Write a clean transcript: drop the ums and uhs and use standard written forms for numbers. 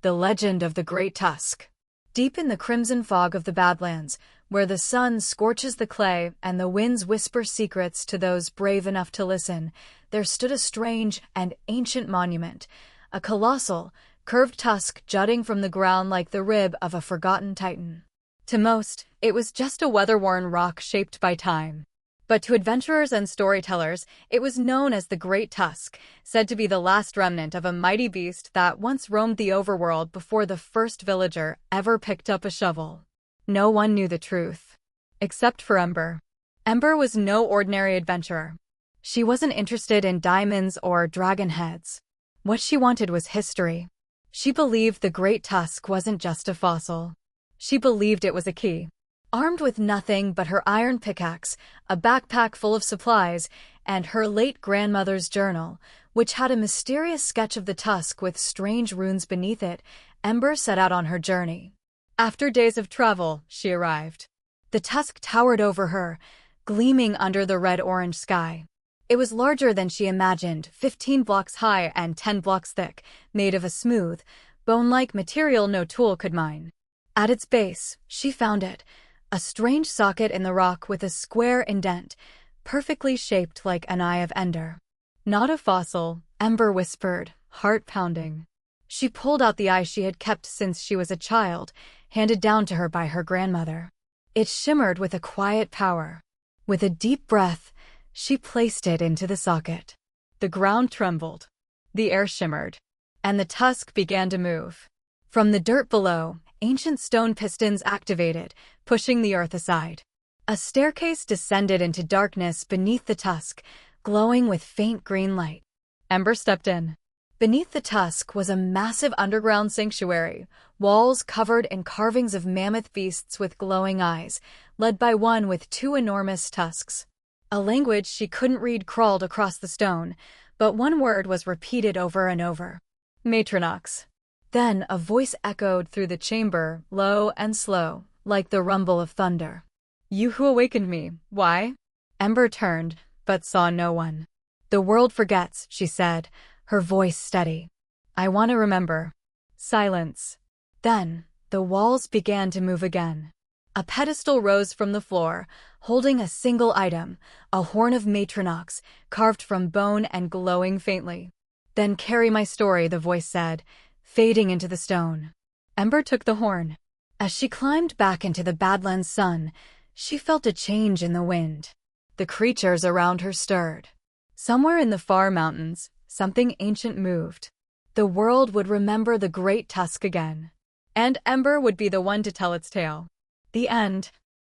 The legend of the Great Tusk. Deep in the crimson fog of the Badlands, where the sun scorches the clay and the winds whisper secrets to those brave enough to listen, there stood a strange and ancient monument, a colossal, curved tusk jutting from the ground like the rib of a forgotten titan. To most, it was just a weather-worn rock shaped by time. But to adventurers and storytellers, it was known as the Great Tusk, said to be the last remnant of a mighty beast that once roamed the overworld before the first villager ever picked up a shovel. No one knew the truth. Except for Ember. Ember was no ordinary adventurer. She wasn't interested in diamonds or dragon heads. What she wanted was history. She believed the Great Tusk wasn't just a fossil. She believed it was a key. Armed with nothing but her iron pickaxe, a backpack full of supplies, and her late grandmother's journal, which had a mysterious sketch of the tusk with strange runes beneath it, Ember set out on her journey. After days of travel, she arrived. The tusk towered over her, gleaming under the red-orange sky. It was larger than she imagined, 15 blocks high and 10 blocks thick, made of a smooth, bone-like material no tool could mine. At its base, she found it, a strange socket in the rock with a square indent, perfectly shaped like an eye of Ender. Not a fossil, Ember whispered, heart pounding. She pulled out the eye she had kept since she was a child, handed down to her by her grandmother. It shimmered with a quiet power. With a deep breath, she placed it into the socket. The ground trembled. The air shimmered. And the tusk began to move. From the dirt below, ancient stone pistons activated, pushing the earth aside. A staircase descended into darkness beneath the tusk, glowing with faint green light. Ember stepped in. Beneath the tusk was a massive underground sanctuary, walls covered in carvings of mammoth beasts with glowing eyes, led by one with 2 enormous tusks. A language she couldn't read crawled across the stone, but one word was repeated over and over. Matronox. Then a voice echoed through the chamber, low and slow, like the rumble of thunder. You who awakened me, why? Ember turned, but saw no one. The world forgets, she said, her voice steady. I want to remember. Silence. Then, the walls began to move again. A pedestal rose from the floor, holding a single item, a Horn of Matronox, carved from bone and glowing faintly. Then carry my story, the voice said, fading into the stone. Ember took the horn. As she climbed back into the Badlands sun, she felt a change in the wind. The creatures around her stirred. Somewhere in the far mountains, something ancient moved. The world would remember the Great Tusk again. And Ember would be the one to tell its tale. The end.